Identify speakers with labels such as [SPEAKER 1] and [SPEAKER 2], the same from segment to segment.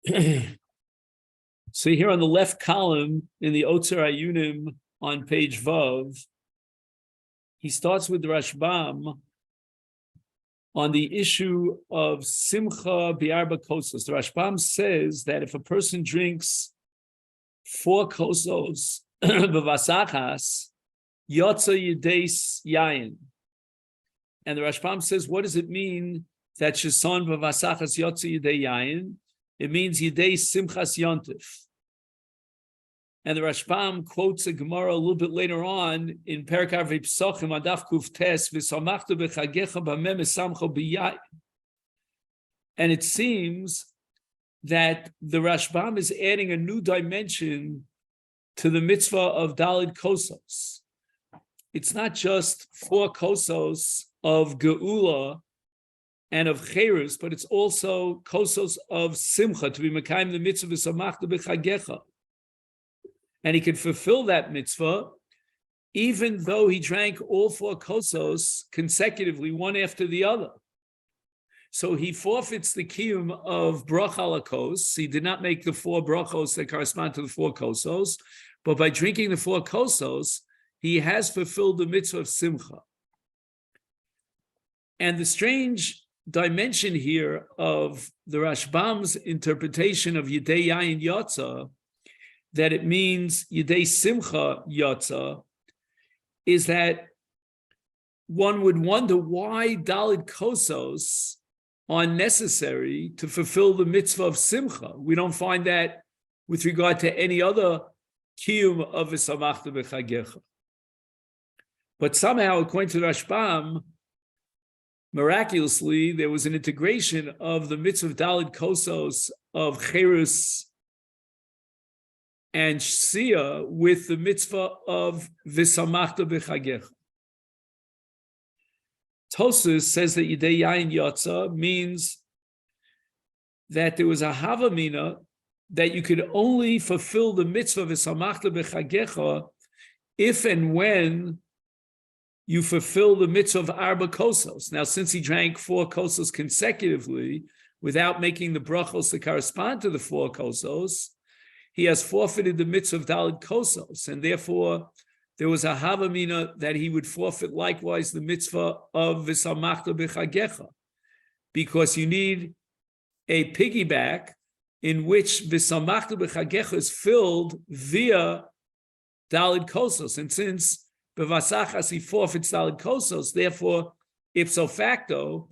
[SPEAKER 1] So here on the left column in the Otzer Ayunim on page Vav, he starts with the Rashbam on the issue of Simcha Bi'arba Koses. The Rashbam says that if a person drinks 4 kosos b'vasachas, yotza yedeis yayin. And the Rashbam says, what does it mean that sheson b'vasachas yotza yedei yayin? It means yedei simchas yontif. And the Rashbam quotes a Gemara a little bit later on in Perikar Pesachim Adaf Kuf Tes v'samachtu b'chagecha b'mem esamcho b'yayin. And it seems that the Rashbam is adding a new dimension to the mitzvah of Daled Koses. It's not just 4 kosos of Geula and of Cherus, but it's also kosos of Simcha, to be mekayim the mitzvah v'samachtu b'chagecha. And he can fulfill that mitzvah even though he drank all 4 kosos consecutively, one after the other. So he forfeits the kiyum of bracha lakos. He did not make the 4 brachos that correspond to the 4 kosos, but by drinking the 4 kosos, he has fulfilled the mitzvah of simcha. And the strange dimension here of the Rashbam's interpretation of Yedei Yayin Yotza, that it means Yedei Simcha Yotza, is that one would wonder why Daled Koses are necessary to fulfill the mitzvah of Simcha. We don't find that with regard to any other kiyum of V'samachta B'chagecha. But somehow, according to Rashbam, miraculously, there was an integration of the mitzvah of Daled Koses of Cherus and Shia with the mitzvah of V'samachta B'chagecha. Tosfos says that Yedei Yayin Yotza means that there was a havamina that you could only fulfill the mitzvah V'samachta B'chagecha if and when you fulfill the mitzvah of Arba Kosos. Now, since he drank 4 kosos consecutively without making the brachos that correspond to the 4 kosos, he has forfeited the mitzvah of Daled Koses, and therefore there was a havamina that he would forfeit likewise the mitzvah of V'samachta B'chagecha, because you need a piggyback in which V'samachta B'chagecha is filled via Daled Koses. And since B'vasachas he forfeits Daled Koses, therefore, ipso facto,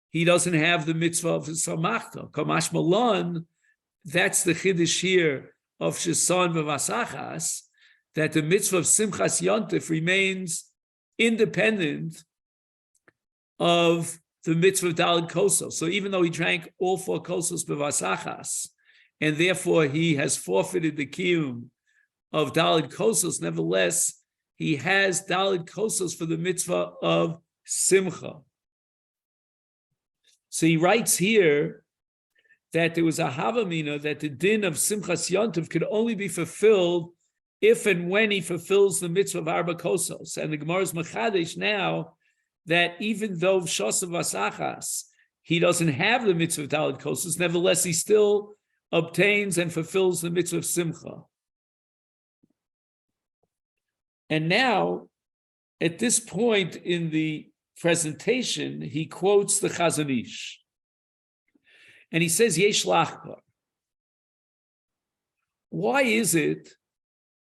[SPEAKER 1] he doesn't have the mitzvah of V'samachta. Kamash Malon, that's the chiddush here of Sheson B'vasachas, that the mitzvah of Simchas Yontif remains independent of the mitzvah of Daled Koses. So even though he drank all 4 kosos b'vasachas, and therefore he has forfeited the kiyum of Daled Koses, nevertheless, he has Daled Koses for the mitzvah of Simcha. So he writes here that there was a havamina that the din of Simchas Yontif could only be fulfilled if and when he fulfills the mitzvah of Arba Kosos. And the Gemara is Mechadesh now that even though Shosav Vasachas, he doesn't have the mitzvah of Daled Koses, nevertheless he still obtains and fulfills the mitzvah of Simcha. And now, at this point in the presentation, he quotes the Chazon Ish. And he says, Yesh lachbar. Why is it?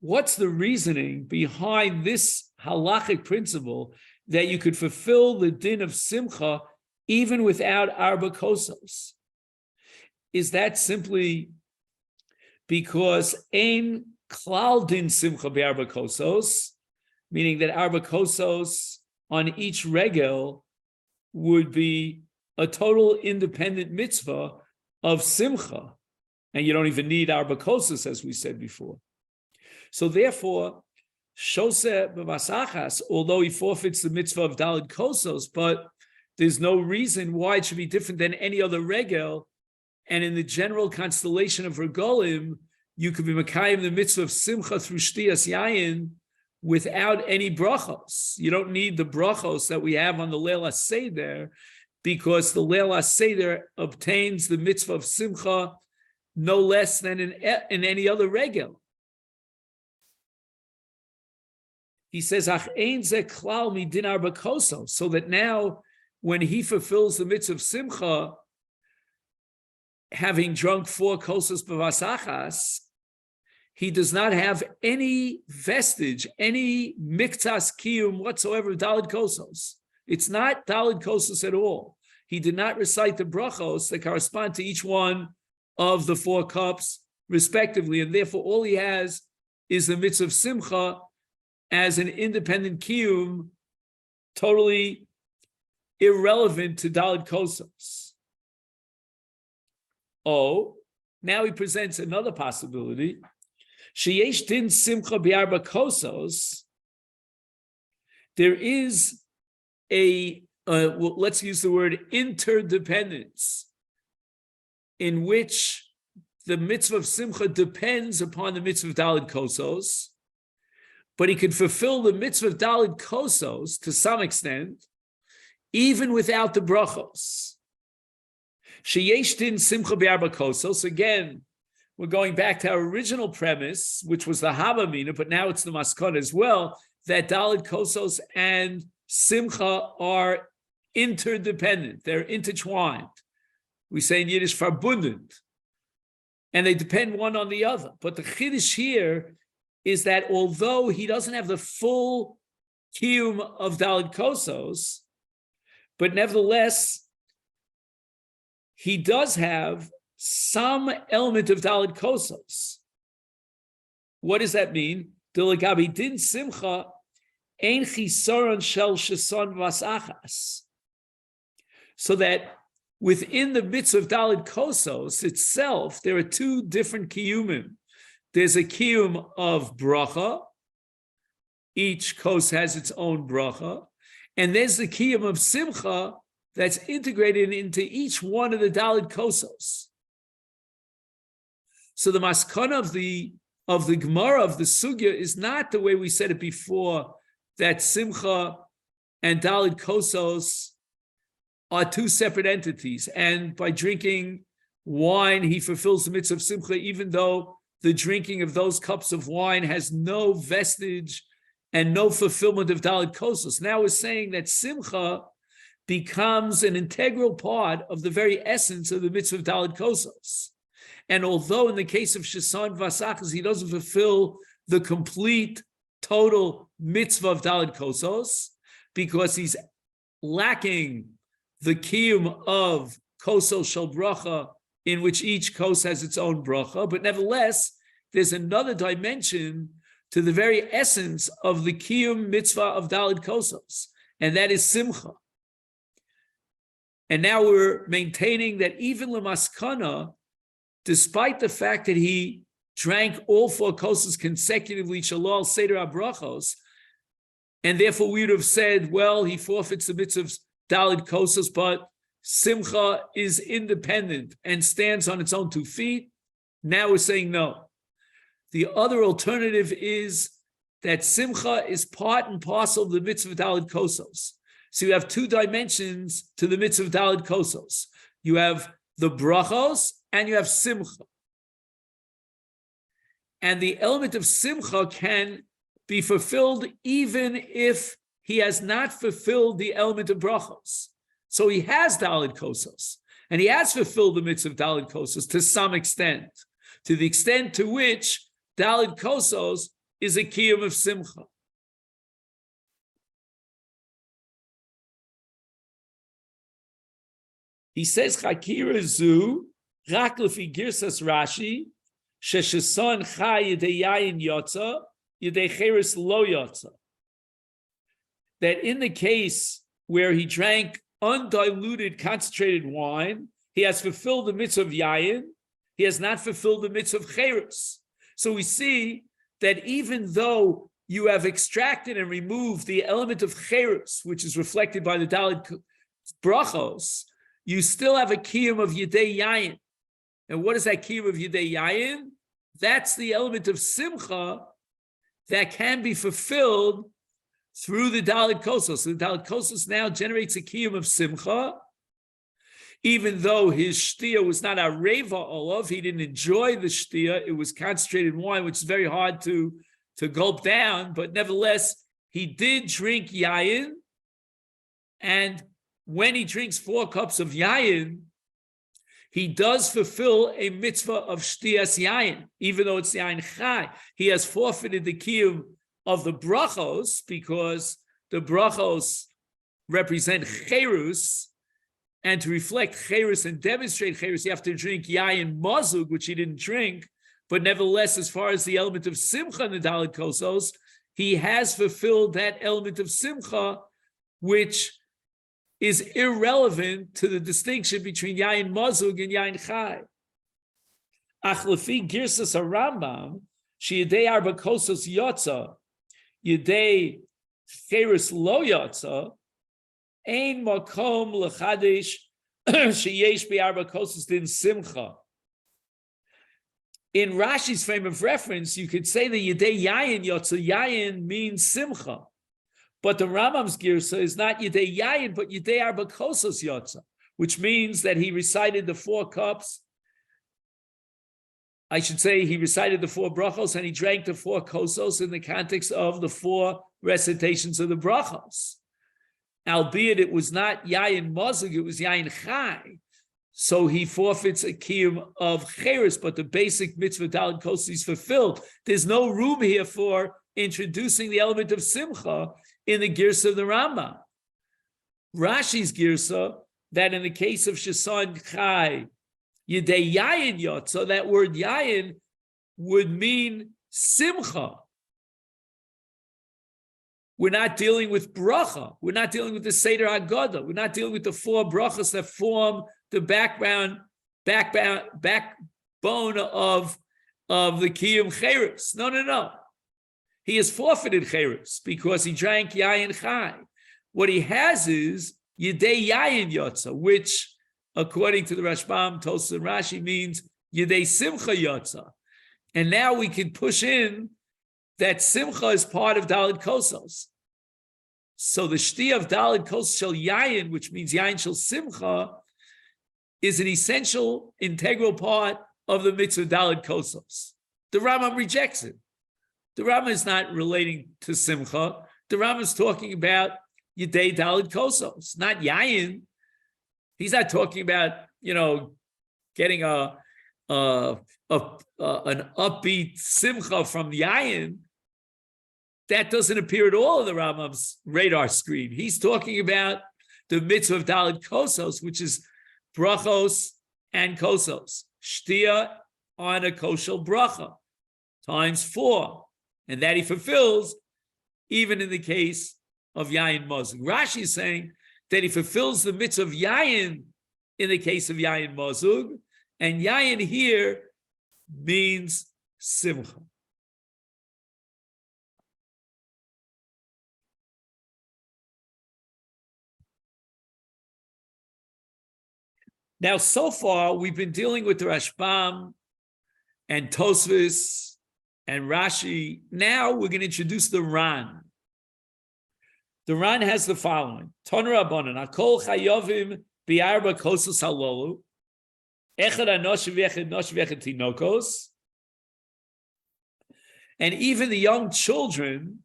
[SPEAKER 1] What's the reasoning behind this halachic principle that you could fulfill the din of Simcha even without Arba Kosos? Is that simply because ein klal din Simcha be'Arba Kosos, meaning that Arba Kosos on each regel would be a total independent mitzvah of Simcha, and you don't even need Arba Kosos, as we said before. So therefore, Shoseh b'vasachas, although he forfeits the mitzvah of Daled Koses, but there's no reason why it should be different than any other regel. And in the general constellation of regolim, you could be mekayim the mitzvah of Simcha through Shtiyas Yayin without any brachos. You don't need the brachos that we have on the Leil HaSeder, because the Leil HaSeder obtains the mitzvah of Simcha no less than in any other regel. He says, so that now when he fulfills the mitzvah of Simcha, having drunk 4 kosas b'vasachas, he does not have any vestige, any miktas kiyum whatsoever of Daled Koses. It's not Daled Koses at all. He did not recite the brachos that correspond to each one of the 4 cups, respectively, and therefore all he has is the mitzvah of Simcha as an independent kiyum, totally irrelevant to Daled Koses. Oh, now he presents another possibility. Sheyesh din simcha bi'arba kosos. There is let's use the word interdependence, in which the mitzvah of simcha depends upon the mitzvah of Daled Koses, but he can fulfill the mitzvah of Daled Koses to some extent, even without the brachos. Sheyesh din simcha bi'arba kosos. Again, we're going back to our original premise, which was the Havamina, but now it's the Maskana as well, that Daled Koses and Simcha are interdependent. They're intertwined. We say in Yiddish, verbunden. And they depend one on the other. But the Chiddush here is that although he doesn't have the full kiyum of Daled Koses, but nevertheless, he does have some element of Daled Koses. What does that mean? Delagabi din simcha ein chisaron shel sheson vasachas. So that within the mitzvah of Daled Koses itself, there are 2 different kiyumim. There's a kiyum of bracha. Each kos has its own bracha. And there's the kiyum of simcha that's integrated into each one of the Daled Koses. So the maskana of the Gemara of the Sugya is not the way we said it before, that Simcha and Daled Koses are 2 separate entities, and by drinking wine he fulfills the mitzvah of Simcha, even though the drinking of those cups of wine has no vestige and no fulfillment of Daled Koses. Now we're saying that Simcha becomes an integral part of the very essence of the mitzvah of Daled Koses. And although in the case of Sheson Vasachas, he doesn't fulfill the complete, total mitzvah of Daled Koses, because he's lacking the kiyum of Kosos Shel Bracha, in which each kos has its own bracha, but nevertheless, there's another dimension to the very essence of the kiyum mitzvah of Daled Koses, and that is Simcha. And now we're maintaining that even Lamaskana, despite the fact that he drank all 4 kosas consecutively, shalol seder abrachos, and therefore we would have said, well, he forfeits the mitzvah of Daled Koses, but Simcha is independent and stands on its own 2 feet. Now we're saying no. The other alternative is that Simcha is part and parcel of the mitzvah of Daled Koses. So you have 2 dimensions to the mitzvah of Daled Koses. You have the brachos and you have Simcha. And the element of Simcha can be fulfilled even if he has not fulfilled the element of brachos. So he has Daled Koses, and he has fulfilled the mitzvah of Daled Koses to some extent, to the extent to which Daled Koses is a kiyum of Simcha. He says, Chakira zu, rak lefi girsas Rashi, shesheson chai yedei yayin yotza, yedei cheres lo yotza. That in the case where he drank undiluted, concentrated wine, he has fulfilled the mitzvah of yayin, he has not fulfilled the mitzvah of cheres. So we see that even though you have extracted and removed the element of cheres, which is reflected by the Daled brachos, you still have a kiyum of Yedei Yayin. And what is that kiyum of Yedei Yayin? That's the element of Simcha that can be fulfilled through the Daled Koses. So the Daled Koses now generates a kiyum of Simcha, even though his shtia was not a reva olav, he didn't enjoy the shtia. It was concentrated wine, which is very hard to gulp down, but nevertheless, he did drink yayin, and when he drinks 4 cups of yayin, he does fulfill a mitzvah of shtiyas yayin, even though it's yayin chai. He has forfeited the kiyum of the brachos, because the brachos represent cherus, and to reflect cherus and demonstrate cherus, you have to drink yayin mazug, which he didn't drink. But nevertheless, as far as the element of simcha in the Daled Koses, he has fulfilled that element of simcha, which is irrelevant to the distinction between yayin mazug and yayin chai. Ach lefi girsas harambam, sheyidei arba kosos yotza, yidei cherus lo yotza, ein makom lechadesh sheyesh be'arba kosos din simcha. In Rashi's frame of reference, you could say that Yidei Yayin Yotza, Yayin means Simcha. But the Rambam's Girsa is not Yidei Yayin, but Yidei Arba Kosos Yotza, which means that he recited the 4 cups. I should say he recited the 4 brachos and he drank the 4 kosos in the context of the 4 recitations of the brachos. Albeit it was not Yayin Mazug, it was Yayin Chai. So he forfeits a kiyum of cheres, but the basic mitzvah Daled Koses is fulfilled. There's no room here for introducing the element of simcha in the girsa of the Rambam. Rashi's girsa, that in the case of Sheson Chai, Yidei Yayin Yotza, that word Yayin would mean simcha. We're not dealing with bracha. We're not dealing with the Seder Haggadah. We're not dealing with the 4 brachas that form the backbone of the Kiyum Cheres. No. He has forfeited Cheres because he drank Yayin Chai. What he has is Yidei Yayin Yotza, which, according to the Rashbam, Tosfos, and Rashi, means Yidei Simcha Yotza. And now we can push in that Simcha is part of Daled Koses. So the Shti of Daled Koses shel Yayin, which means Yayin shel Simcha, is an essential, integral part of the mitzvah Daled Koses. The Rambam rejects it. The Rambam is not relating to Simcha. The Rambam is talking about Yidei Daled Koses, not Yayin. He's not talking about, getting an upbeat Simcha from Yayin. That doesn't appear at all on the Rambam's radar screen. He's talking about the mitzvah of Daled Koses, which is brachos and kosos. Shtia on a koshel bracha times 4. And that he fulfills even in the case of Yayin Mazug. Rashi is saying that he fulfills the mitzvah of Yayin in the case of Yayin Mazug. And Yayin here means Simcha. Now, so far, we've been dealing with the Rashbam and Tosfos and Rashi. Now we're going to introduce the Ran. The Ran has the following. Ton Rabbanan, Akol Chayovim Bi'arba Kosos Halolu, Echad Anosh V'echad Nosh V'echad Tinokos. And even the young children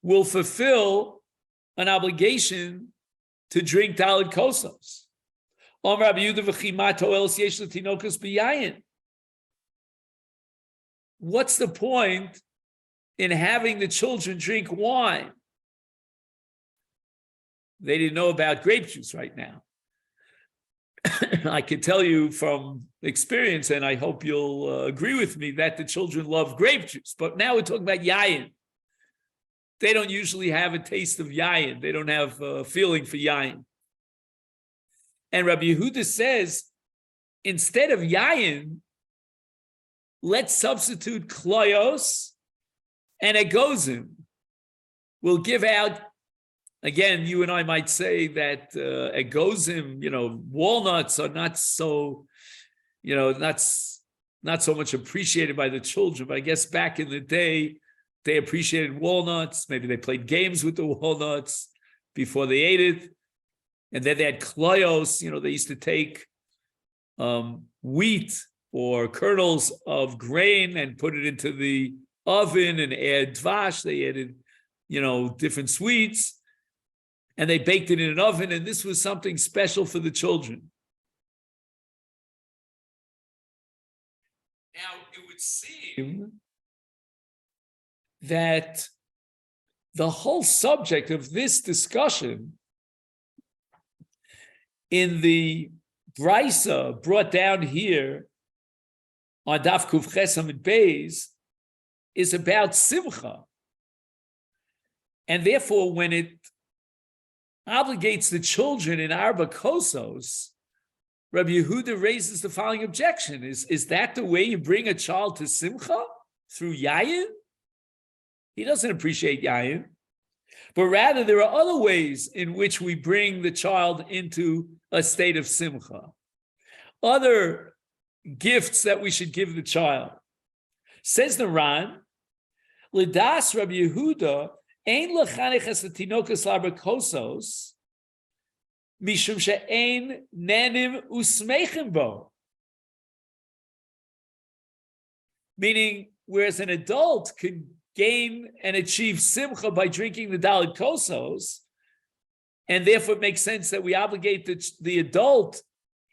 [SPEAKER 1] will fulfill an obligation to drink Daled Koses. What's the point in having the children drink wine? They didn't know about grape juice right now. I can tell you from experience, and I hope you'll agree with me, that the children love grape juice. But now we're talking about yayin. They don't usually have a taste of yayin. They don't have a feeling for yayin. And Rabbi Yehuda says, instead of yayin, let's substitute kloyos and egozim. We'll give out, again, you and I might say that egozim, walnuts are not so, not so much appreciated by the children. But I guess back in the day, they appreciated walnuts. Maybe they played games with the walnuts before they ate it. And then they had kloyos, they used to take wheat or kernels of grain and put it into the oven and add dvash. They added, different sweets, and they baked it in an oven. And this was something special for the children. Now, it would seem that the whole subject of this discussion in the Brisa brought down here on Daf Kuf Chesam and Beis is about Simcha. And therefore, when it obligates the children in Arba Kosos, Rabbi Yehuda raises the following objection. Is that the way you bring a child to Simcha? Through Yayin? He doesn't appreciate Yayin. But rather, there are other ways in which we bring the child into a state of Simcha. Other gifts that we should give the child. Says the Ran, L'das Rabbi Yehuda, ein lechanech es l'tinokas l'arba kosos, mishum she'ein nenim usmeichim bo. Meaning, whereas an adult could gain and achieve simcha by drinking the Daled Koses, and therefore it makes sense that we obligate the adult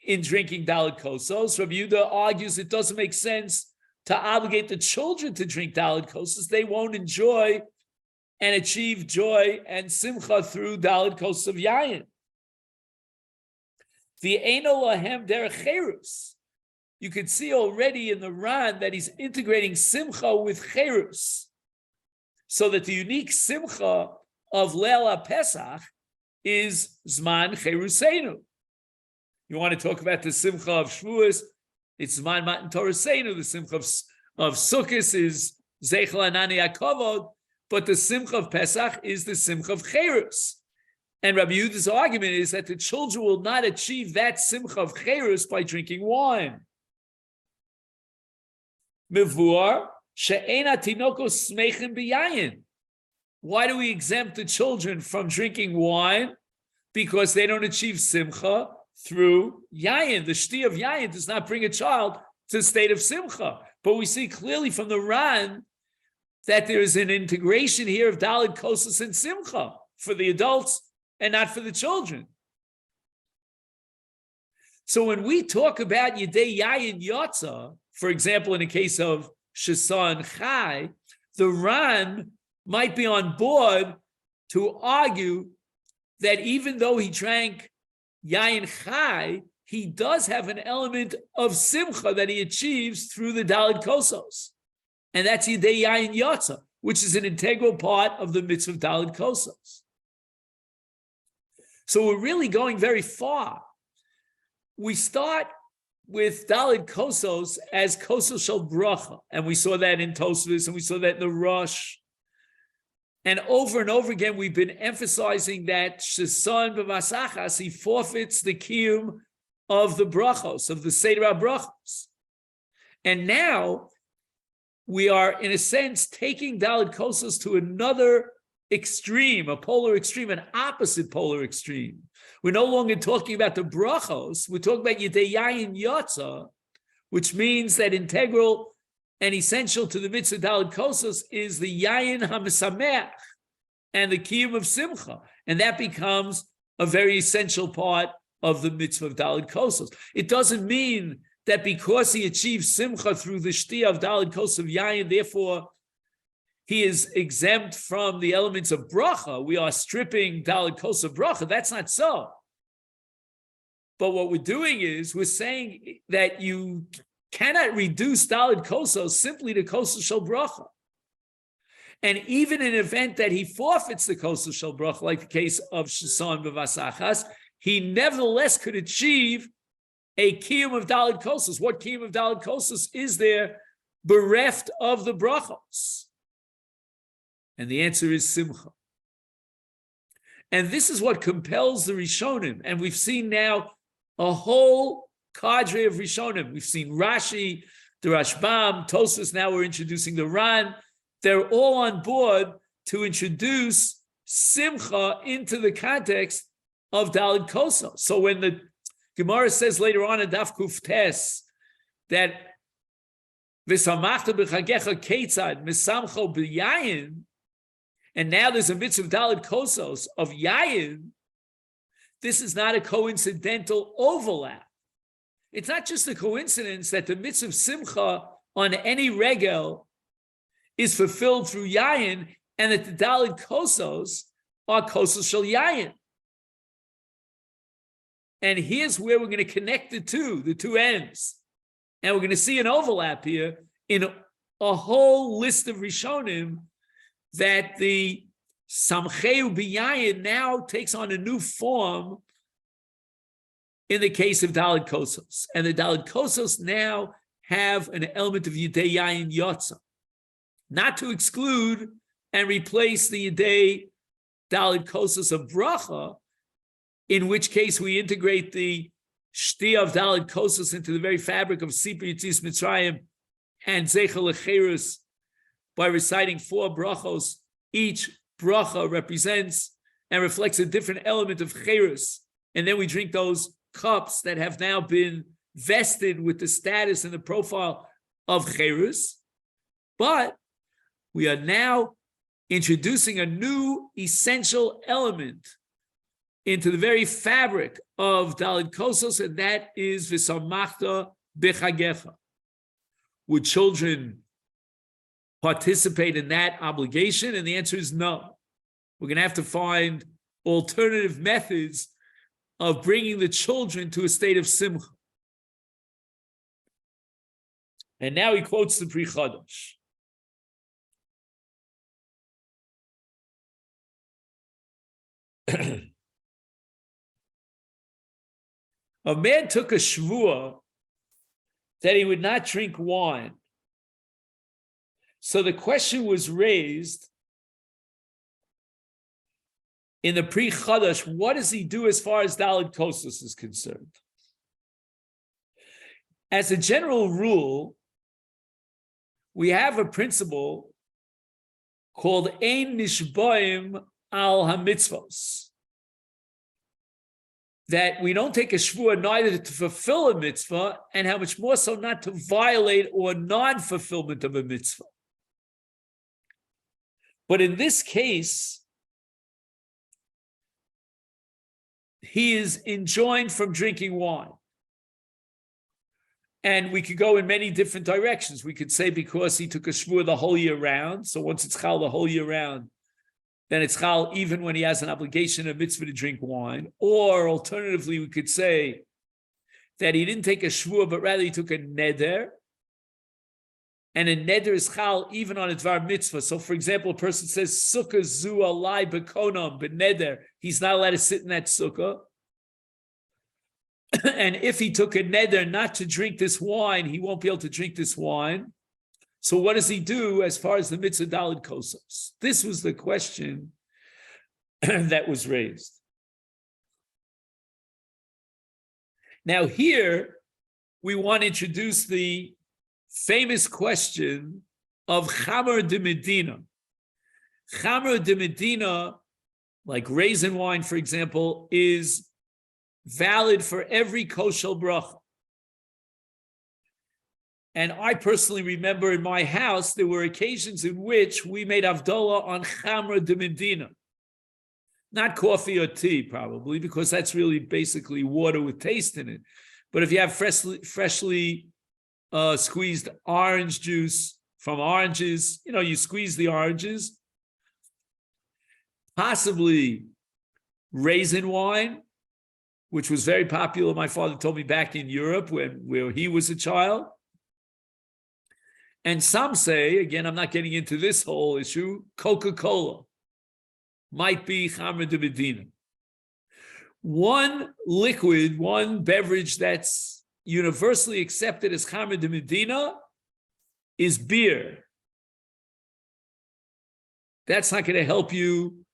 [SPEAKER 1] in drinking Daled Koses. Rabbi Yehuda argues it doesn't make sense to obligate the children to drink Daled Koses. They won't enjoy and achieve joy and simcha through Daled Koses of Yayin. The Eino Lahem Derech Cherus. You can see already in the Ran that he's integrating simcha with cherus, so that the unique simcha of Leil Pesach is Zman Cheruseinu. You want to talk about the simcha of Shavuos? It's Zman Matan Toraseinu. The simcha of Sukkot is Zeichel Anani Akovod, but the simcha of Pesach is the simcha of Cherus. And Rabbi Yehuda's argument is that the children will not achieve that simcha of Cherus by drinking wine. Mevur she'ena tinoko smeichim b'yayin. Why do we exempt the children from drinking wine? Because they don't achieve simcha through yayin. The shti of yayin does not bring a child to a state of simcha. But we see clearly from the Ran that there is an integration here of Daled Koses and simcha for the adults and not for the children. So when we talk about Yedei Yayin Yotza, for example, in the case of Shesa and Chai, the Ran might be on board to argue that even though he drank Yayin Chai, he does have an element of Simcha that he achieves through the Daled Koses. And that's Yedei Yayin Yotza, which is an integral part of the mitzvah of Daled Koses. So we're really going very far. We start with Daled Koses as Koses shel bracha, and we saw that in Tosfos, and we saw that in the Rosh. And over again, we've been emphasizing that Shesan b'masachas, he forfeits the kiyum of the brachos, of the Seder HaBrachos. And now we are, in a sense, taking Daled Koses to another extreme, a polar extreme, an opposite polar extreme. We're no longer talking about the brachos. We're talking about Yedei Yayin Yotza, which means that integral and essential to the mitzvah Daled Koses is the Yayin HaMesameach and the Kiyum of Simcha. And that becomes a very essential part of the mitzvah of Daled Koses. It doesn't mean that because he achieves Simcha through the Shti of Daled Koses of Yayin, therefore he is exempt from the elements of bracha. We are stripping Daled Koses of bracha. That's not so. But what we're doing is we're saying that you cannot reduce Daled Koses simply to Koses shel bracha. And even in an event that he forfeits the Koses shel bracha, like the case of Shesan b'vasachas, he nevertheless could achieve a kiyum of Daled Koses. What kiyum of Daled Koses is there bereft of the brachos? And the answer is Simcha. And this is what compels the Rishonim. And we've seen now a whole cadre of Rishonim. We've seen Rashi, the Rashbam, Tosfos, now we're introducing the Ran. They're all on board to introduce Simcha into the context of Daled Koses. So when the Gemara says later on in Daf Kuf Tes that V'samachta b'chagecha ketzad misamcho b'yayin, and now there's a mitzvah of Daled Koses of yayin, this is not a coincidental overlap. It's not just a coincidence that the mitzvah of simcha on any regel is fulfilled through yayin, and that the Daled Koses are koses shel yayin. And here's where we're going to connect the two ends. And we're going to see an overlap here in a whole list of Rishonim that the Samcheu B'Yayin now takes on a new form in the case of Daled Koses. And the Daled Koses now have an element of Yidei Yayin Yotza, not to exclude and replace the Yidei Daled Koses of Bracha, in which case we integrate the Shtia of Daled Koses into the very fabric of Sipur Yitzis Mitzrayim and Zeicha Lecherus by reciting 4 brachos. Each bracha represents and reflects a different element of Cherus. And then we drink those cups that have now been vested with the status and the profile of Cherus. But we are now introducing a new essential element into the very fabric of Daled Koses, and that is V'samachta b'chagecha. Would children participate in that obligation? And the answer is no. We're going to have to find alternative methods of bringing the children to a state of simcha. And now he quotes the Pri Chadash. A man took a shvuah that he would not drink wine. So the question was raised in the Pri Chadash, what does he do as far as Daled Koses is concerned? As a general rule, we have a principle called Ein Nishboim al HaMitzvos, that we don't take a shvuah neither to fulfill a mitzvah, and how much more so not to violate or non-fulfillment of a mitzvah. But in this case, he is enjoined from drinking wine. And we could go in many different directions. We could say because he took a shvuah the whole year round, so once it's chal the whole year round, then it's chal even when he has an obligation, a mitzvah to drink wine. Or alternatively, we could say that he didn't take a shvuah, but rather he took a neder. And a neder is chal even on a dvar mitzvah. So for example, a person says, sukkah zu alai bekonam beneder. He's not allowed to sit in that sukkah. And if he took a neder not to drink this wine, he won't be able to drink this wine. So what does he do as far as the mitzvah Daled Koses? This was the question that was raised. Now here, we want to introduce the famous question of Chamer de Medina. Chamer de Medina, like raisin wine, for example, is valid for every kosher bracha. And I personally remember in my house, there were occasions in which we made Havdalah on Chamra de Medina. Not coffee or tea, probably, because that's really basically water with taste in it. But if you have freshly squeezed orange juice from oranges, you squeeze the oranges. Possibly raisin wine, which was very popular, my father told me, back in Europe where he was a child. And some say, again, I'm not getting into this whole issue, Coca-Cola might be Chamer de Medina. One liquid, one beverage that's universally accepted as Chamer de Medina is beer. That's not going to help you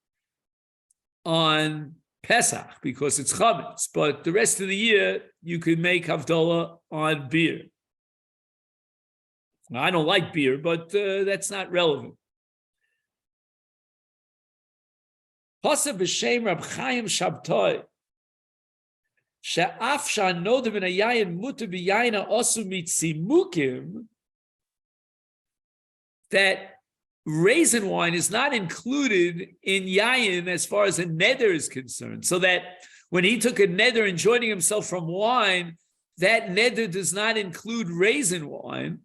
[SPEAKER 1] on Pesach because it's chametz, but the rest of the year you can make Havdalah on beer. Now, I don't like beer, but that's not relevant. Pasuk b'shem Rab Chaim Shabtai she'af she'anodim in a yayin muter b'yayin ha'osu mitzimukim, that raisin wine is not included in yayin as far as a neder is concerned. So that when he took a neder and joining himself from wine, that neder does not include raisin wine,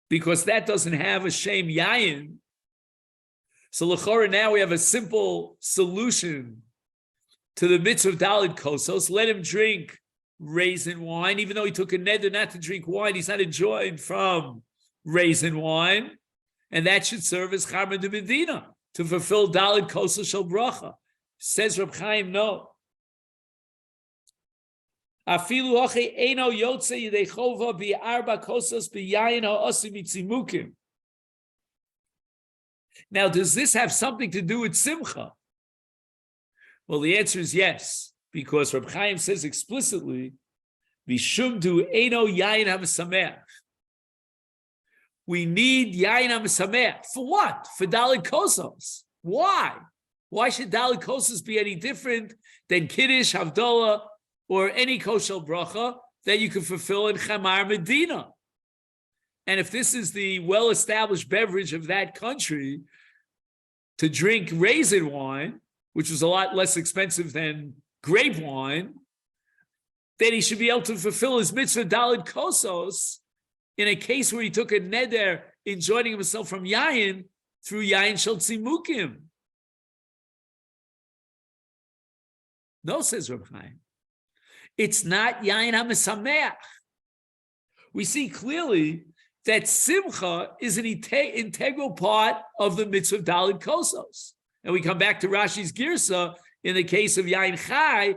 [SPEAKER 1] because that doesn't have a shem yayin. So l'chora, now we have a simple solution to the mitzvah of Daled Koses. Let him drink raisin wine, even though he took a neder not to drink wine. He's not enjoined from raisin wine, and that should serve as Charma de Medina to fulfill Daled Koses shel bracha. Says Reb Chaim, no. Afilu hoche eino yotze yidei chova bi'arba kosas bi'yayin ha'osi mitzimukim. Now, does this have something to do with Simcha? Well, the answer is yes, because Reb Chaim says explicitly, Vishum du eino yayin ha'mesameach. We need yayin ha'mesameach. For what? For Daled Koses. Why? Why should Daled Koses be any different than Kiddush, Havdalah, or any kosher bracha that you can fulfill in Chamar Medina? And if this is the well-established beverage of that country, to drink raisin wine, which was a lot less expensive than grape wine, then he should be able to fulfill his mitzvah Daled Koses in a case where he took a neder in joining himself from Yayin through Yayin shel Tzimukim. No, says Reb Chaim. It's not Yayin HaMesameach. We see clearly that Simcha is an integral part of the mitzvah of Daled Koses. And we come back to Rashi's Girsa in the case of Yayin Chai,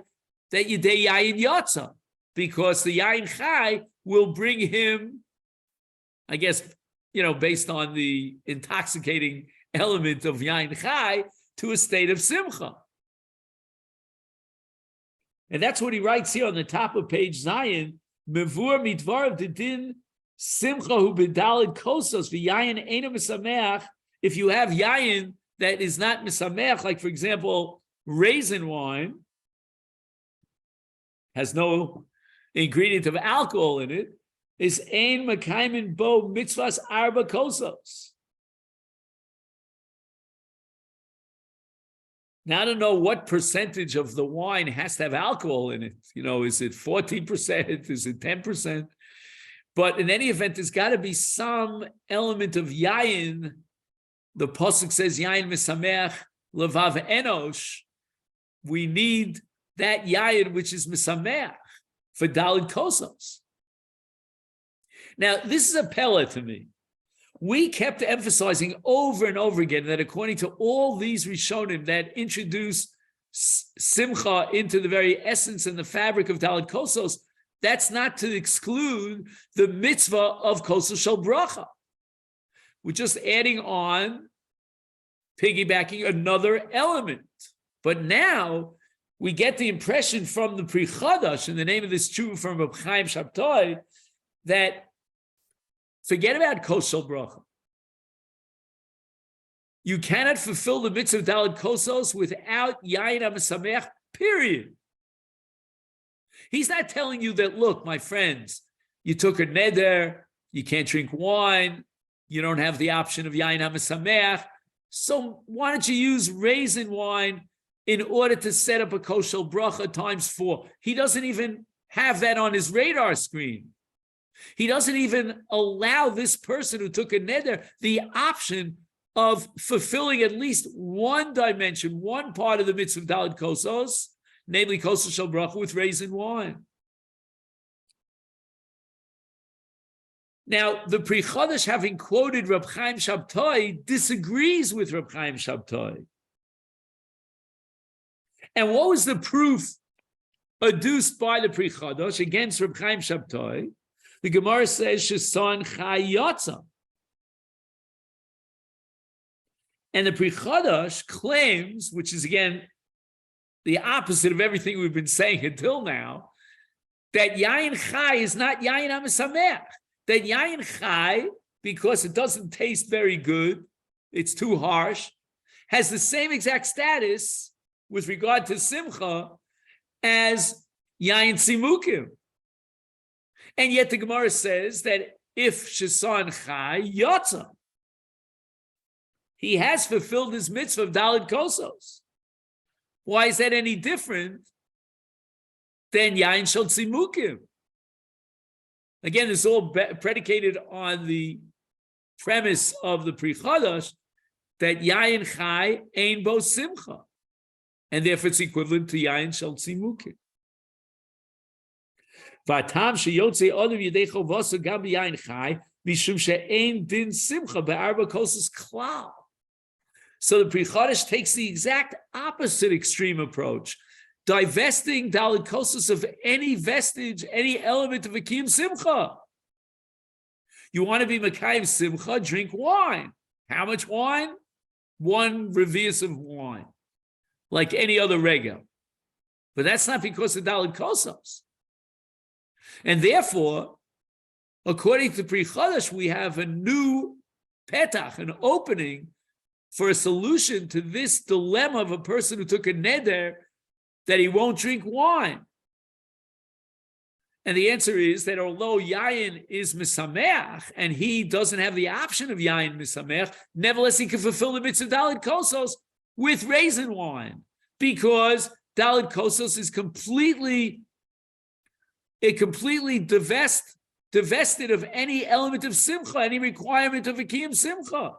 [SPEAKER 1] that Yidei Yayin Yotza, because the Yayin Chai will bring him, I guess, based on the intoxicating element of Yayin Chai, to a state of Simcha. And that's what he writes here on the top of page Zion. Mevur midvar dedin simcha hu b'daled koses v'yayin eina misameach. If you have yayin that is not misameach, like for example, raisin wine has no ingredient of alcohol in it, is ein makaimin bo mitzvahs arba koses. Now, I don't know what percentage of the wine has to have alcohol in it. Is it 14%? Is it 10%? But in any event, there's got to be some element of yayin. The pasuk says yayin misameach levav enosh. We need that yayin which is misameach for Daled Koses. Now, this is a pella to me. We kept emphasizing over and over again that according to all these Rishonim that introduce Simcha into the very essence and the fabric of Daled Koses, that's not to exclude the mitzvah of Koses shel bracha. We're just adding on, piggybacking another element. But now we get the impression from the Pri Chadash, in the name of this Tshuva from Reb Chaim Shabtai, that forget about Koses shel bracha. You cannot fulfill the mitzvah of Daled Koses without Yayin HaMesameach, period. He's not telling you that, look, my friends, you took a neder, you can't drink wine, you don't have the option of Yayin HaMesameach, so why don't you use raisin wine in order to set up a Koses shel bracha times 4? He doesn't even have that on his radar screen. He doesn't even allow this person who took a neder the option of fulfilling at least one dimension, one part of the mitzvah of Daled Koses, namely Koses shel bracha with raisin wine. Now, the Pri Chadash, having quoted Reb Chaim Shabtai, disagrees with Reb Chaim Shabtai. And what was the proof adduced by the Pri Chadash against Reb Chaim Shabtai? The Gemara says, Shesan Chayatza. And the Pri Chadash claims, which is again the opposite of everything we've been saying until now, that Yayin Chai is not Yayin HaMesameach. That Yayin Chai, because it doesn't taste very good, it's too harsh, has the same exact status with regard to Simcha as Yayin Simukim. And yet the Gemara says that if Shesan Chai Yotza, he has fulfilled his mitzvah of Daled Koses. Why is that any different than Yayin Shel Simukim? Again, it's all predicated on the premise of the Pri Chadash that Yayin Chai Ein Bo Simcha, and therefore it's equivalent to Yayin Shel Simukim. V'atam sheyotze odom yedei chovaso gam b'yayin chai mishum she'ein din simcha be'arba koses klal. So the Pri Chadash takes the exact opposite extreme approach, divesting Daled Koses of any vestige, any element of a kiyum simcha. You want to be Mekayim Simcha, drink wine. How much wine? 1 revius of wine, like any other regel. But that's not because of Daled Koses. And therefore, according to Pri Chadash, we have a new petach, an opening for a solution to this dilemma of a person who took a neder that he won't drink wine. And the answer is that although Yayin is Misameach, and he doesn't have the option of Yayin Misameach, nevertheless he can fulfill the mitzvah Daled Koses with raisin wine, because Daled Koses is completely divested of any element of simcha, any requirement of a kiyum simcha.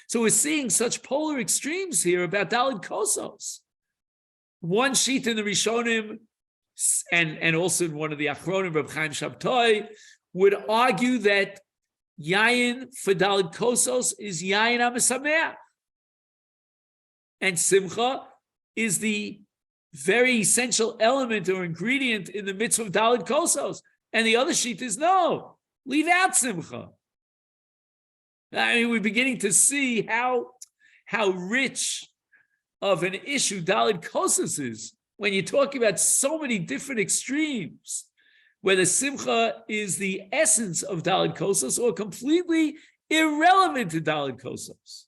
[SPEAKER 1] So we're seeing such polar extremes here about Daled Koses. One sheet in the Rishonim, and also in one of the Achronim, Reb Chaim Shabtai, would argue that Yayin for Daled Koses is Yayin HaMesameach, and Simcha is the very essential element or ingredient in the mitzvah of Daled Koses. And the other sheet is no, leave out Simcha. I mean, we're beginning to see how rich of an issue Daled Koses is when you're talking about so many different extremes, whether Simcha is the essence of Daled Koses or completely irrelevant to Daled Koses.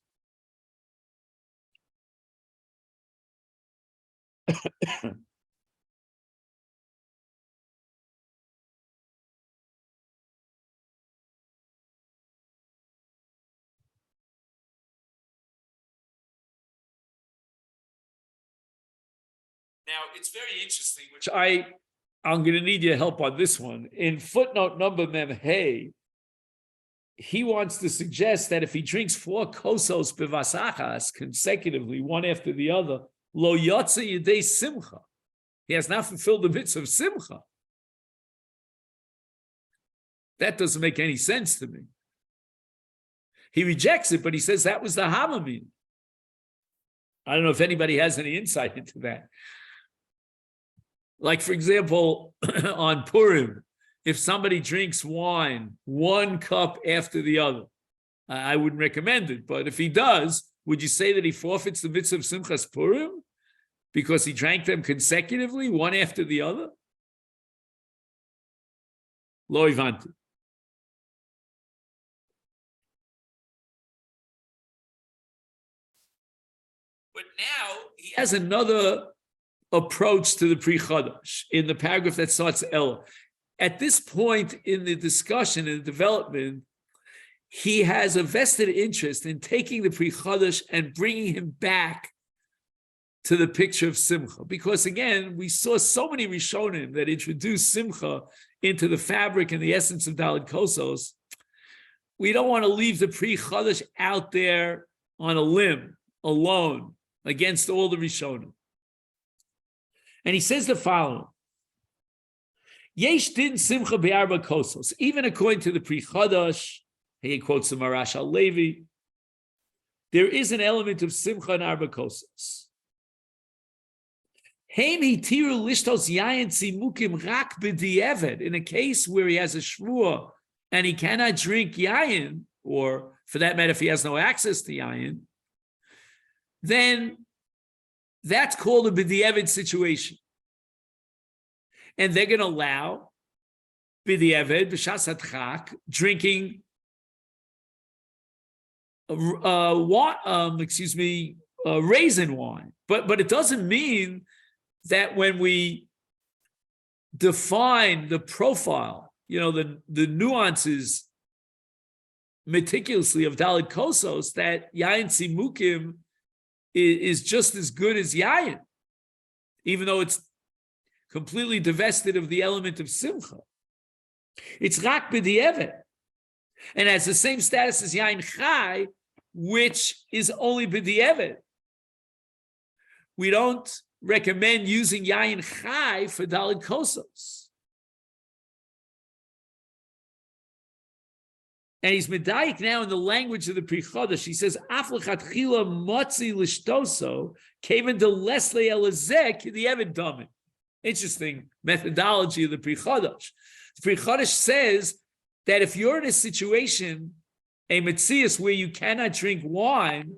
[SPEAKER 1] Now, it's very interesting, which I'm going to need your help on this one. In footnote number Mem Hey, he wants to suggest that if he drinks 4 kosos bevasachas consecutively, one after the other, lo yotze yedei simcha, he has not fulfilled the mitzvah of simcha. That doesn't make any sense to me. He rejects it, but he says that was the Hamamim. I don't know if anybody has any insight into that. Like, for example, on Purim, if somebody drinks wine 1 cup after the other, I wouldn't recommend it. But if he does, would you say that he forfeits the mitzvah of Simchas Purim because he drank them consecutively, one after the other? Lo ivanti. But now he has another approach to the Pri Chadash in the paragraph that starts Ella. At this point in the discussion and the development, he has a vested interest in taking the Pri Chadash and bringing him back to the picture of Simcha. Because again, we saw so many Rishonim that introduced Simcha into the fabric and the essence of Daled Koses. We don't want to leave the Pri Chadash out there on a limb, alone, against all the Rishonim. And he says the following: Yesh din simcha be'arba kosos. Even according to the Pri Chadash, he quotes the Marash Levi, there is an element of simcha in arba kosos. Heim hitiru lishtos yayin simukim rak b'di'eved. In a case where he has a shvua and he cannot drink yayin, or for that matter, if he has no access to yayin, then that's called a b'di'eved situation. And they're going to allow b'di'eved, b'shas hadchak, drinking raisin wine. But it doesn't mean that when we define the profile, the nuances meticulously of Daled Koses, that Yayin Simukim is just as good as Yayin, even though it's completely divested of the element of Simcha. It's Rak B'di'evet, and has the same status as Yayin Chai, which is only B'di'evet. We don't recommend using Yayin Chai for Daled Koses. And he's medayik now in the language of the Pri Chodesh. He says, "Af lechatchila motzi lishtoso kaven de lesle elazek the Eved Damin." Interesting methodology of the Pri Chodesh. The Pri Chodesh says that if you're in a situation, a metzias where you cannot drink wine,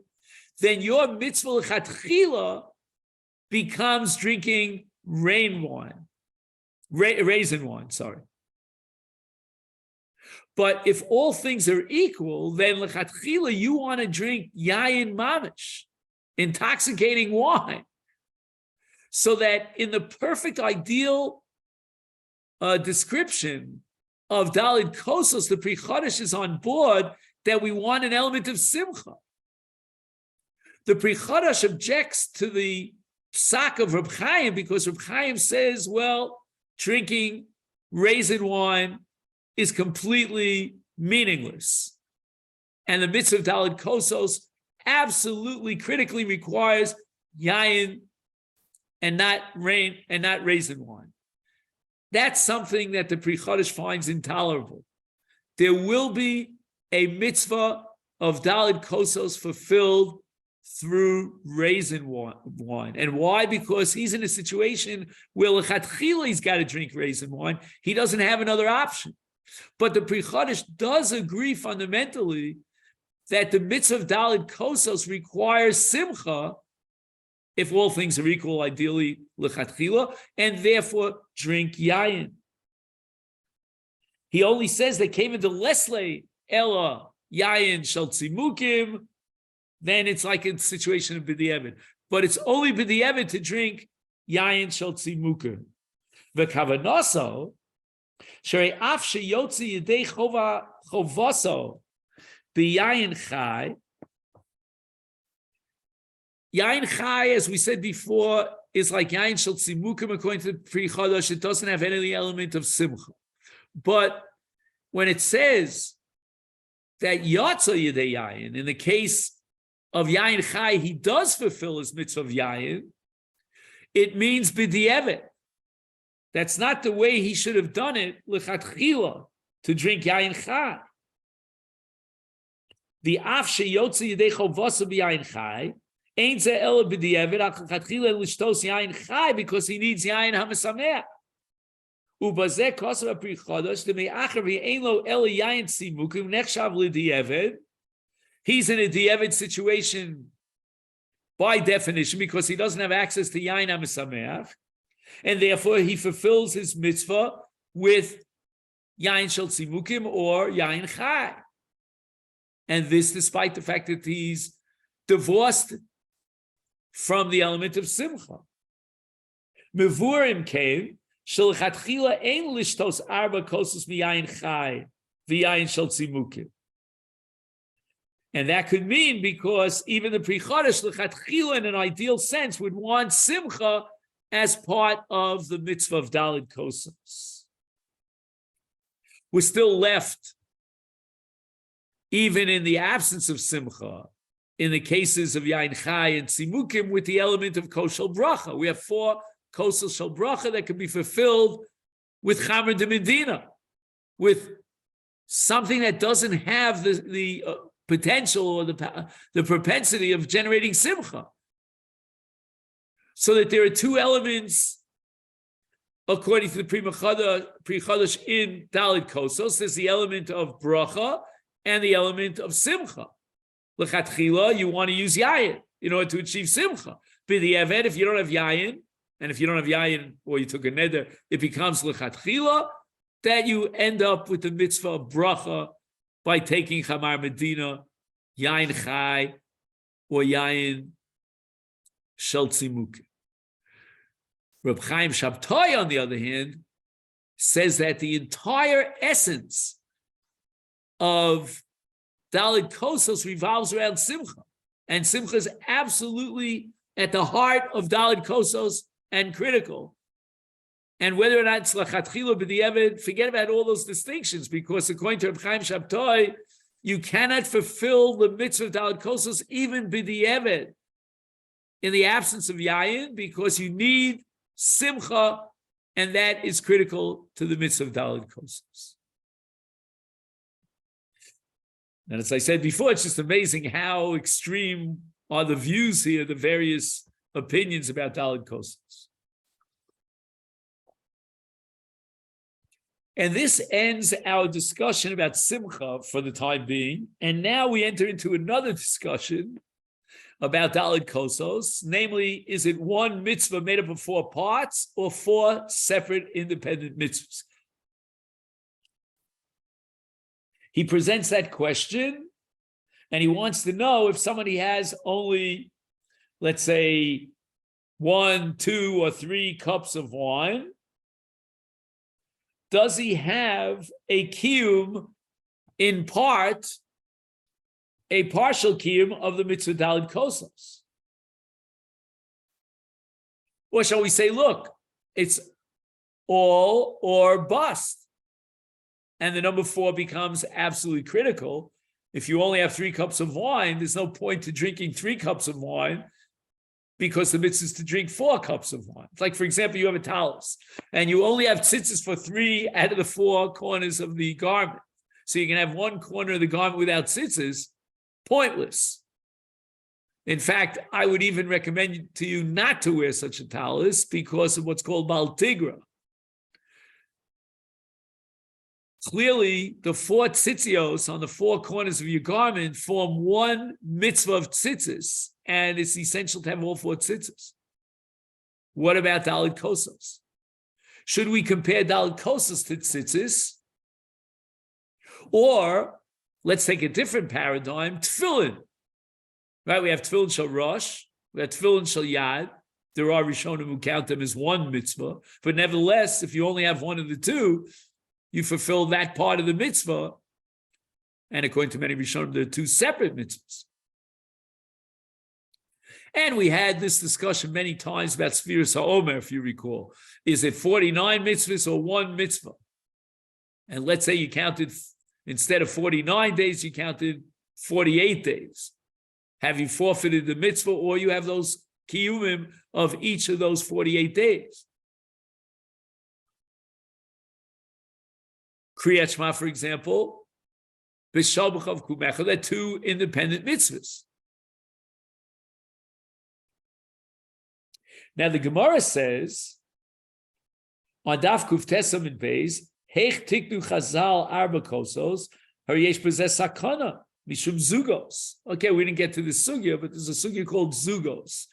[SPEAKER 1] then your mitzvah lechatchila becomes drinking raisin wine. Sorry. But if all things are equal, then lechatchila you want to drink yayin mamish, intoxicating wine, so that in the perfect ideal description of Daled Koses, the Pri Chodesh is on board that we want an element of simcha. The Pri Chodesh objects to the psak of Reb Chaim because Reb Chaim says, well, drinking raisin wine is completely meaningless. And the mitzvah of Daled Koses absolutely critically requires yayin and not raisin wine. That's something that the Pri Chodesh finds intolerable. There will be a mitzvah of Daled Koses fulfilled through raisin wine. And why? Because he's in a situation where lechatchila he's got to drink raisin wine. He doesn't have another option. But the Pri Chodesh does agree fundamentally that the mitzvah of Daled Koses requires simcha, if all things are equal, ideally lechatchila, and therefore drink yayin. He only says they came into lesle ella yayin shel tzimukim, then it's like a situation of b'di'evet. But it's only b'di'evet to drink yayin shel tzimukim. V'kavanaso sherei af sheyotzi yedei chovaso b'yayin chai. Yayin chai, as we said before, is like yayin shel tzimukim according to the Pri Chodesh. It doesn't have any element of simcha. But when it says that yotza yedei yayin, in the case of yayin chai, he does fulfill his mitzvah of yayin, it means b'di'evet. That's not the way he should have done it, lechatchila, to drink yayin chai. The af sheyotzi yedei chovasa b'yayin chai ain't ze ela b'di'evet lechatchila l'shtos yayin chai, because he needs yayin hamasameach. Ubazeh koser Pri Chodesh deme'acher v'ein lo ela yayin simukim nechshav l'di'evet. He's in a di'evet situation by definition because he doesn't have access to yayin hamasameach. And therefore, he fulfills his mitzvah with yayin shel tzimukim or yayin chai. And this despite the fact that he's divorced from the element of simcha. Mevurim came, shelchatchila ein lishtos arba kosos miyayin chai v'yayin shel tzimukim. And that could mean because even the Pri Chodesh, lechatchila in an ideal sense, would want simcha as part of the mitzvah of Daled Koses. We're still left, even in the absence of simcha, in the cases of yayin chai and tzimukim, with the element of kos shel bracha. We have 4 kos shel bracha that can be fulfilled with chamer de medina, with something that doesn't have the potential or the propensity of generating simcha. So that there are 2 elements, according to the Pri Chodesh in Daled Koses. There's the element of bracha and the element of simcha. L'chatchila, you want to use yayin in order to achieve simcha. B'di'evet, if you don't have yayin, and if you don't have yayin or you took a neder, it becomes l'chatchila, that you end up with the mitzvah of bracha by taking chamar medina, yayin chai, or yayin shel tzimukim. Reb Chaim Shabtai, on the other hand, says that the entire essence of Daled Koses revolves around Simcha. And Simcha is absolutely at the heart of Daled Koses and critical. And whether or not it's lachatchila b'di'evet, forget about all those distinctions, because according to Reb Chaim Shabtai, you cannot fulfill the mitzvah of Daled Koses even b'di'evet in the absence of Yayin, because you need Simcha, and that is critical to the mitzvah of Daled Koses. And as I said before, it's just amazing how extreme are the views here, the various opinions about Daled Koses. And this ends our discussion about Simcha for the time being. And now we enter into another discussion about Daled Koses, namely, is it one mitzvah made up of 4 parts or 4 separate independent mitzvahs? He presents that question, and he wants to know if somebody has only, let's say, 1, 2, or 3 cups of wine, does he have a kiyum in part, a partial kiyum of the mitzvah Daled Koses? Or shall we say, look, it's all or bust, and the number 4 becomes absolutely critical. If you only have 3 cups of wine, there's no point to drinking 3 cups of wine, because the mitzvah is to drink 4 cups of wine. It's like, for example, you have a talus, and you only have tzitzis for 3 out of the 4 corners of the garment. So you can have 1 corner of the garment without tzitzis, pointless. In fact, I would even recommend to you not to wear such a talus because of what's called bal tigra. Clearly, the 4 tzitzios on the 4 corners of your garment form 1 mitzvah of tzitzis, and it's essential to have all 4 tzitzis. What about Daled Koses? Should we compare Daled Koses to tzitzis? Or, let's take a different paradigm, tefillin. Right, we have tefillin shel rosh, we have tefillin shel yad. There are Rishonim who count them as 1 mitzvah, but nevertheless, if you only have 1 of the 2, you fulfill that part of the mitzvah. And according to many Rishonim, there are 2 separate mitzvahs. And we had this discussion many times about Sfiras HaOmer, if you recall. Is it 49 mitzvahs or 1 mitzvah? And let's say you counted, instead of 49 days, you counted 48 days. Have you forfeited the mitzvah, or you have those kiyumim of each of those 48 days? Kriyat Shema, for example, B'Shal B'chav Kumecha, they're 2 independent mitzvahs. Now the Gemara says, on Daf Kuf Tesam and Beis, Heich Tiknu Chazal Arba Kosos, Hariyesh B'Zeh Sakana, Mishum Zugos. Okay, we didn't get to the sugya, but there's a sugya called Zugos.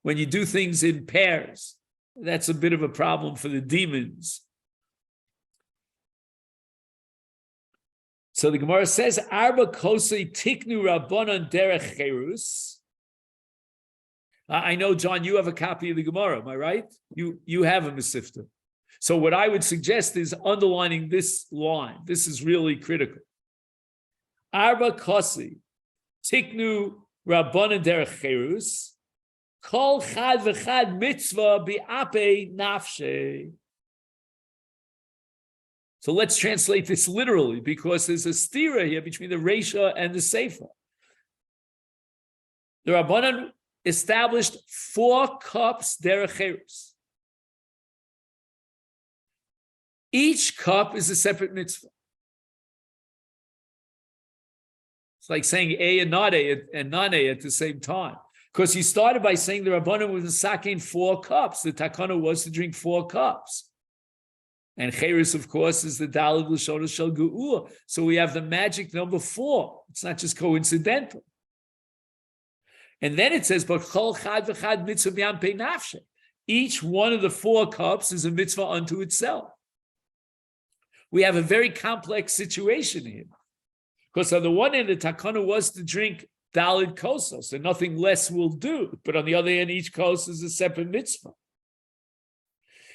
[SPEAKER 1] When you do things in pairs, that's a bit of a problem for the demons. So the Gemara says, Arba Kosei Tiknu Rabbanan Derech Cherus. I know, John, you have a copy of the Gemara, am I right? You have a Masifta. So what I would suggest is underlining this line. This is really critical. Arba Kosi Tiknu Rabbanan Derech Cherus. Kol Chad V'Chad Mitzvah Bi'ape Nafshe. So let's translate this literally, because there's a stira here between the Reisha and the Seifa. The Rabbanan established 4 cups derech cherus. Each cup is a separate mitzvah. It's like saying A and not A and non-A at the same time. Because you started by saying the Rabbanan was saking 4 cups. The takana was to drink 4 cups. And cherus, of course, is the Daled L'shona shel Ge'ula. So we have the magic number 4. It's not just coincidental. And then it says, but chol chad v'chad mitzvah b'yam pei nafshe. Each one of the 4 cups is a mitzvah unto itself. We have a very complex situation here. Because on the one hand, the takana was to drink Daled Koses, and nothing less will do. But on the other hand, each kos is a separate mitzvah.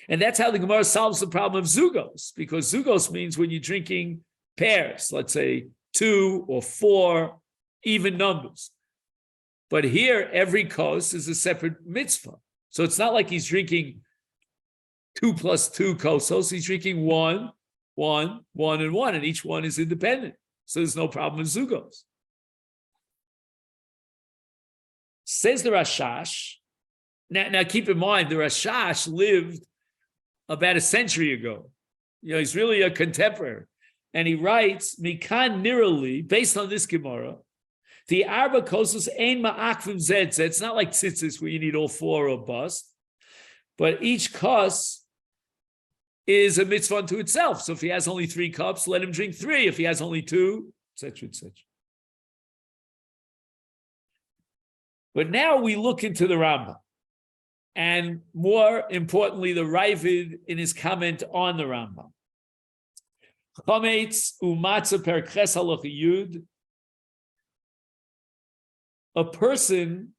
[SPEAKER 1] And that's how the Gemara solves the problem of zugos, because zugos means when you're drinking pairs, let's say 2 or 4, even numbers. But here, every kos is a separate mitzvah. So it's not like he's drinking 2 plus 2 kosos. He's drinking 1, 1, 1, and 1, and each one is independent. So there's no problem with zugos. Says the Rashash. Now keep in mind, the Rashash lived about a century ago. He's really a contemporary. And he writes, Mikan Nirali, based on this Gemara, the Arba Kosos Ein Ma'akvim Zed. It's not like tzitzis where you need all 4 or bust, but each kos is a mitzvah unto itself. So if he has only 3 cups, let him drink 3. If he has only 2, etc., etc. But now we look into the Rambam, and more importantly, the Ravid in his comment on the Rambam. Chometz umatzah per ches halacha yud. A person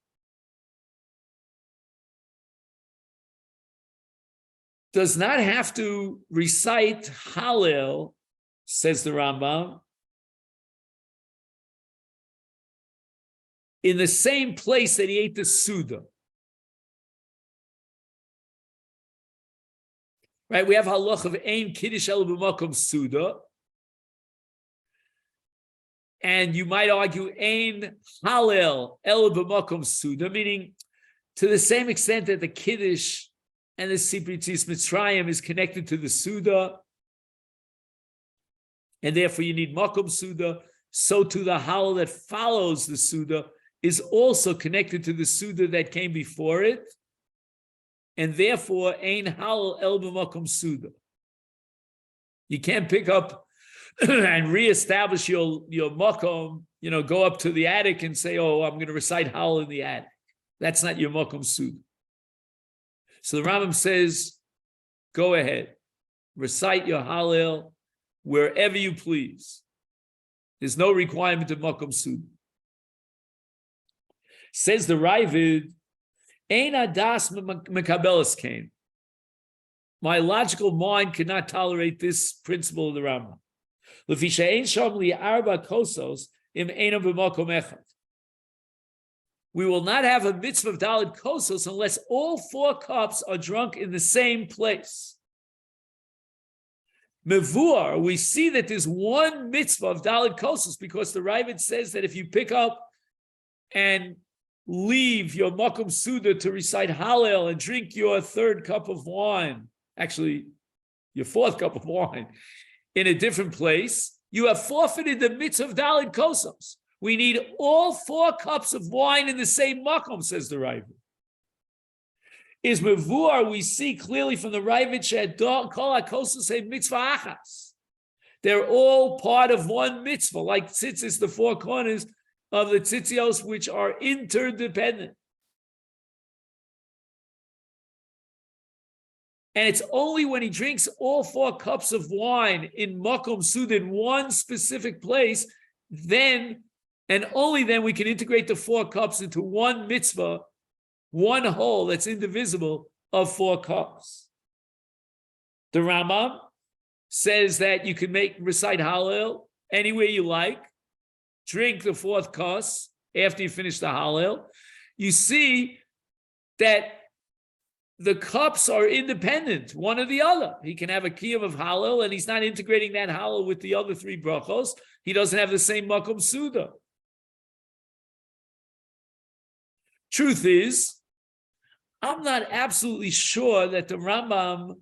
[SPEAKER 1] does not have to recite Hallel, says the Rambam, in the same place that he ate the Suda. Right, we have halach of ein kiddush el b'makom Suda. And you might argue ein Hallel el b'makom Suda, meaning to the same extent that the kiddush and the Sipritzis Mitzrayim is connected to the Suda, and therefore you need makom Suda, so to the Hallel that follows the Suda is also connected to the Suda that came before it, and therefore ein Hallel el b'makom Suda. You can't pick up and reestablish your makom, go up to the attic and say, oh, I'm going to recite Hallel in the attic. That's not your makom Suda. So the Rambam says, go ahead, recite your Hallel wherever you please. There's no requirement of makom Suda. Says the Ravid, Ein adas mekabelas kain. My logical mind cannot tolerate this principle of the Rambam. L'fisha ein sham li arba kosos im einam b'makom echad. We will not have a mitzvah of Daled Koses unless all 4 cups are drunk in the same place. Mevuar, we see that there's one mitzvah of Daled Koses because the Ravid says that if you pick up and leave your makom Suda to recite Hallel and drink your 3rd cup of wine, actually your 4th cup of wine, in a different place, you have forfeited the mitzvah of Daled Koses. We need all 4 cups of wine in the same makom, says the Ravid. Is mevuar, we see clearly from the Ravid shed kol hakosos say mitzvah achas. They're all part of one mitzvah, like tzitzis, the 4 corners of the tzitzios, which are interdependent. And it's only when he drinks all 4 cups of wine in makom Suda in one specific place, then and only then we can integrate the 4 cups into one mitzvah, one whole that's indivisible of 4 cups. The Rambam says that you can recite Hallel any way you like, drink the 4th kos after you finish the Hallel. You see that the cups are independent, one or the other. He can have a kiyum of Hallel, and he's not integrating that Hallel with the other 3 brachos. He doesn't have the same makom Suda. Truth is, I'm not absolutely sure that the Rambam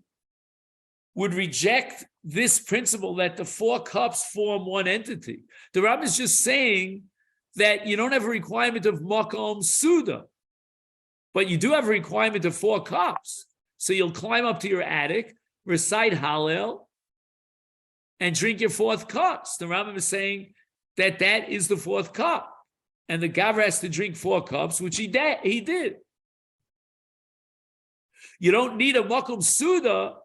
[SPEAKER 1] would reject this principle that the 4 cups form one entity. The Rambam is just saying that you don't have a requirement of makom Suda, but you do have a requirement of 4 cups. So you'll climb up to your attic, recite Hallel, and drink your 4th cups. The Rambam is saying that that is the 4th cup. And the Gavra has to drink 4 cups, which he did. You don't need a makom Suda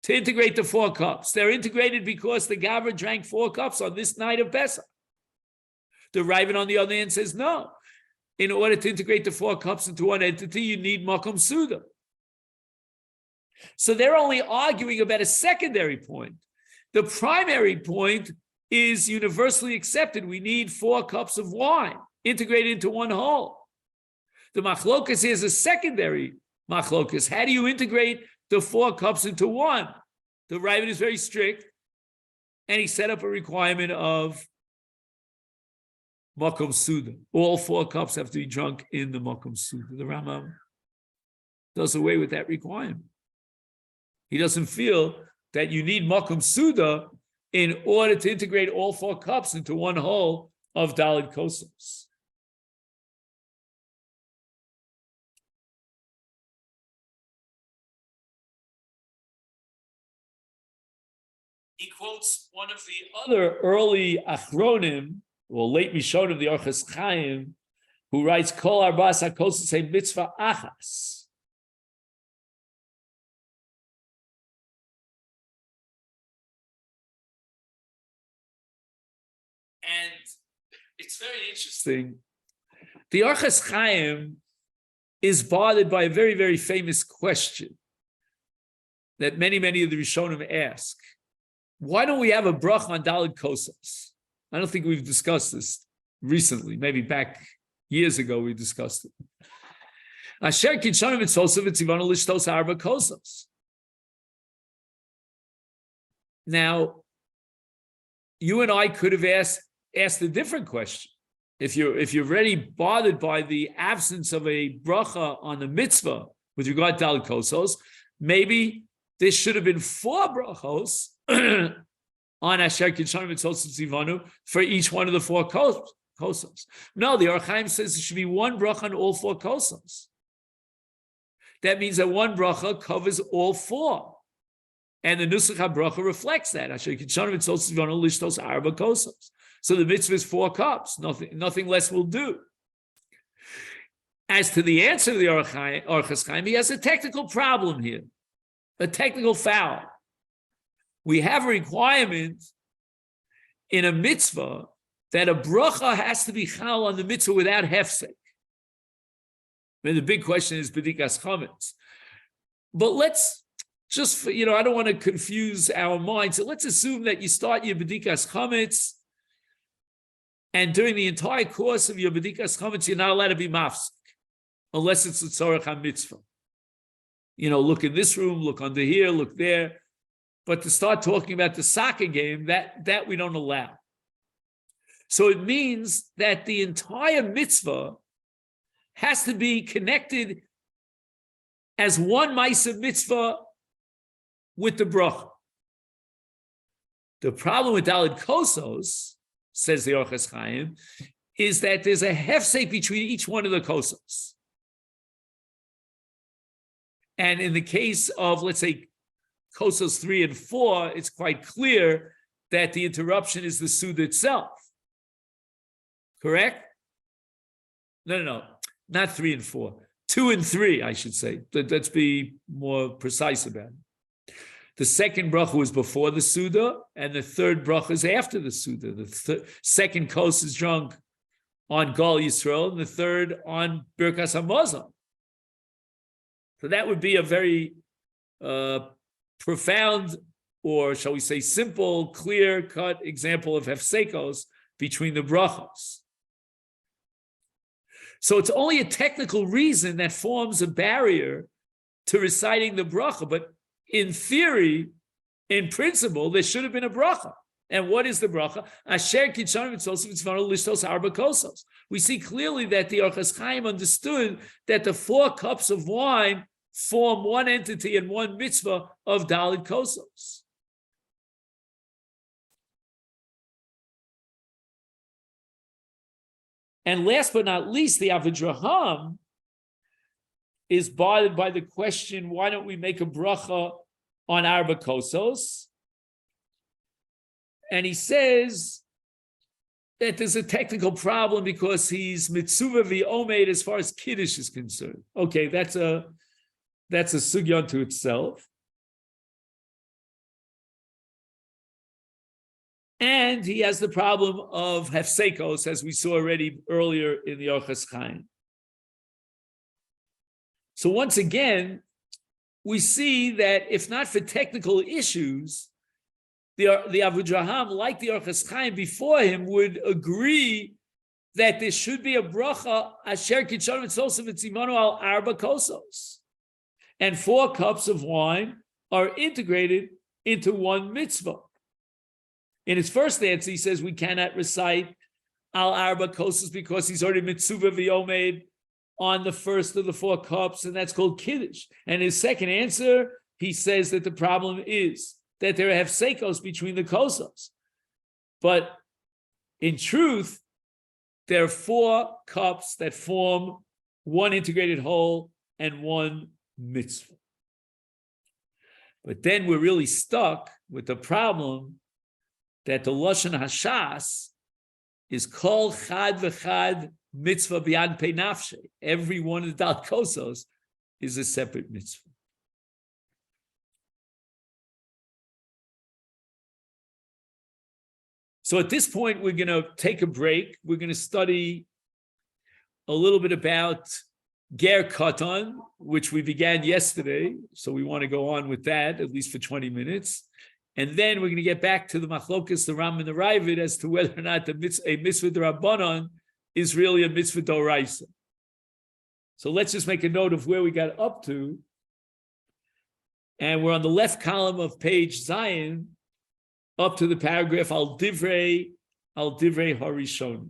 [SPEAKER 1] to integrate the 4 cups. They're integrated because the Gavra drank 4 cups on this night of Pesach. The Ravid, on the other hand, says no. In order to integrate the 4 cups into one entity, you need makom Suda. So they're only arguing about a secondary point. The primary point is universally accepted. We need 4 cups of wine integrated into one whole. The machlokas is a secondary machlokas. How do you integrate the 4 cups into one? The Rambam is very strict, and he set up a requirement of makom suda. All 4 cups have to be drunk in the makom suda. The Rambam does away with that requirement. He doesn't feel that you need makom suda in order to integrate all 4 cups into one whole of Daled Koses. He quotes one of the other early Achronim, or late Rishonim, the Orchos Chaim, who writes, Kol Arbas HaKoses Mitzvah Achas. And it's very interesting. The Orchos Chaim is bothered by a very, very famous question that many of the Rishonim ask. Why don't we have a bracha on Daled Koses? I don't think we've discussed this recently. Maybe back years ago we discussed it. Asher kidshanim mitzvosav v'tzivanu lishtos arba koses. Now, you and I could have asked a different question. If you're already bothered by the absence of a bracha on the mitzvah with regard to Daled Koses, maybe there should have been 4 brachos on Asher Kidshanim Mitzvos Tzivanu for each one of the 4 kosas. No, the Orchos Chaim says there should be 1 bracha on all 4 kosas. That means that 1 bracha covers all 4. And the Nusach HaBracha reflects that. Asher Kidshanim Mitzvos Tzivanu Lishtos Arba Kosas. So the mitzvah is 4 cups. Nothing less will do. As to the answer of the Orchos Chaim, he has a technical problem here. A technical foul. We have a requirement in a mitzvah that a bracha has to be chal on the mitzvah without hefsek. And the big question is bedikas chametz. But let's just, I don't want to confuse our minds. So let's assume that you start your bedikas chametz, and during the entire course of your bedikas chametz, you're not allowed to be mafsek, unless it's a tzorach ha-mitzvah. Look in this room, look under here, look there. But to start talking about the soccer game, that we don't allow. So it means that the entire mitzvah has to be connected as one ma'aseh mitzvah with the bracha. The problem with Daled Koses, says the Orchos Chaim, is that there's a hefsek between each one of the kosas. And in the case of, let's say, Kosas 3 and 4, it's quite clear that the interruption is the Suda itself. Correct? No, not 3 and 4. 2 and 3, I should say. Let's be more precise about it. The second bracha was before the Suda, and the third bracha is after the Suda. The second kos is drunk on Gal Yisrael, and the third on Birkas HaMazon. So that would be a very profound, or shall we say simple, clear-cut example of hefsekos between the brachos. So it's only a technical reason that forms a barrier to reciting the bracha, but in theory, in principle, there should have been a bracha. And what is the bracha? Asher kidshanim mitzvos v'tzivanu lishtos arba kosas. We see clearly that the Orchos Chaim understood that the 4 cups of wine form one entity and one mitzvah of Daled Koses. And last but not least, the Avidraham is bothered by the question, why don't we make a bracha on Arba Kossos? And he says that there's a technical problem because he's mitzuvah v'omed as far as Kiddush is concerned. Okay, that's a sugya unto itself. And he has the problem of hefsekos, as we saw already earlier in the Orchos Chaim. So once again, we see that if not for technical issues, the Avudraham, like the Orchos Chaim before him, would agree that there should be a bracha asher kitshon v'tzosim v'tzimonu al arba kosos, and 4 cups of wine are integrated into one mitzvah. In his first answer, he says we cannot recite al arba kosos because he's already mitzvah v'yomed on the first of the 4 cups, and that's called kiddush. And his second answer, he says that the problem is that there are hefsekos between the kosos. But in truth, there are 4 cups that form one integrated whole and one mitzvah. But then we're really stuck with the problem that the Lashon Hashas is kol chad v'chad mitzvah b'yad pei nafshe. Every one of the Daled Koses is a separate mitzvah. So at this point, we're going to take a break. We're going to study a little bit about Ger Katan, which we began yesterday. So we want to go on with that, at least for 20 minutes. And then we're going to get back to the Machlokas, the Ram and the Ravid, as to whether or not a mitzvah d'Rabbanan is really a mitzvah d'Oraisa. So let's just make a note of where we got up to. And we're on the left column of page Zion, up to the paragraph Al Divrei Harishon.